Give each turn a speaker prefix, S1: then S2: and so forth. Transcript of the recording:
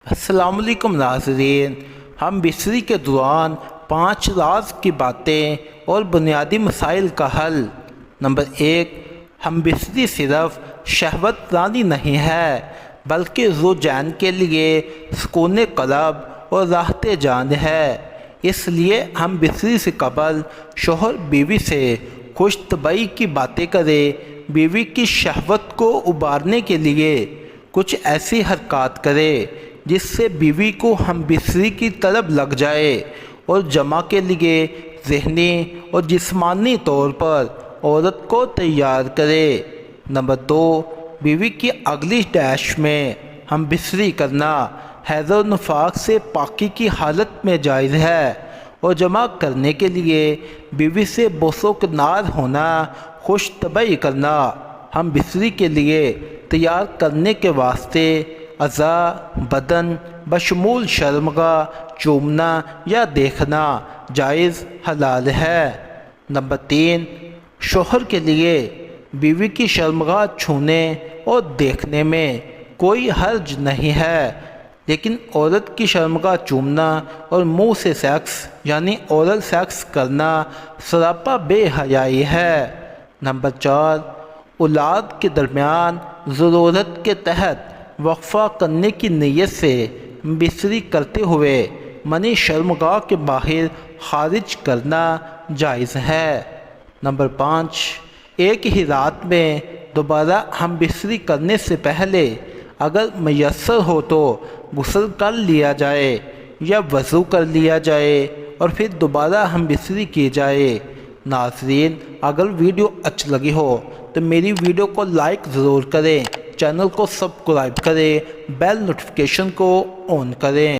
S1: السلام علیکم ناظرین، ہم بستری کے دوران 5 راز کی باتیں اور بنیادی مسائل کا حل۔ نمبر 1، ہم بستری صرف شہوت رانی نہیں ہے بلکہ زوجین کے لیے سکون قلب اور راحت جان ہے۔ اس لیے ہم بستری سے قبل شوہر بیوی سے خوش طبعی کی باتیں کریں، بیوی کی شہوت کو ابھارنے کے لیے کچھ ایسی حرکات کریں جس سے بیوی کو ہم بستری کی طلب لگ جائے اور جمع کے لیے ذہنی اور جسمانی طور پر عورت کو تیار کرے۔ نمبر 2، بیوی کی اگلی ڈیش میں ہم بستری کرنا حیض و نفاس سے پاکی کی حالت میں جائز ہے، اور جمع کرنے کے لیے بیوی سے بوس و کنار ہونا، خوش طبعی کرنا ہم بستری کے لیے تیار کرنے کے واسطے اعضاء بدن بشمول شرمگاہ چومنا یا دیکھنا جائز حلال ہے۔ نمبر 3، شوہر کے لیے بیوی کی شرمگاہ چھونے اور دیکھنے میں کوئی حرج نہیں ہے، لیکن عورت کی شرمگاہ چومنا اور منہ سے سیکس یعنی اورل سیکس کرنا سراپا بے حیائی ہے۔ نمبر 4، اولاد کے درمیان ضرورت کے تحت وقفہ کرنے کی نیت سے بستری کرتے ہوئے منی شرمگاہ کے باہر خارج کرنا جائز ہے۔ نمبر 5، ایک ہی رات میں دوبارہ ہم بستری کرنے سے پہلے اگر میسر ہو تو غسل کر لیا جائے یا وضو کر لیا جائے اور پھر دوبارہ ہم بستری کی جائے۔ ناظرین، اگر ویڈیو اچھی لگی ہو تو میری ویڈیو کو لائک ضرور کریں، چینل کو سبسکرائب کریں، بیل نوٹیفیکیشن کو آن کریں۔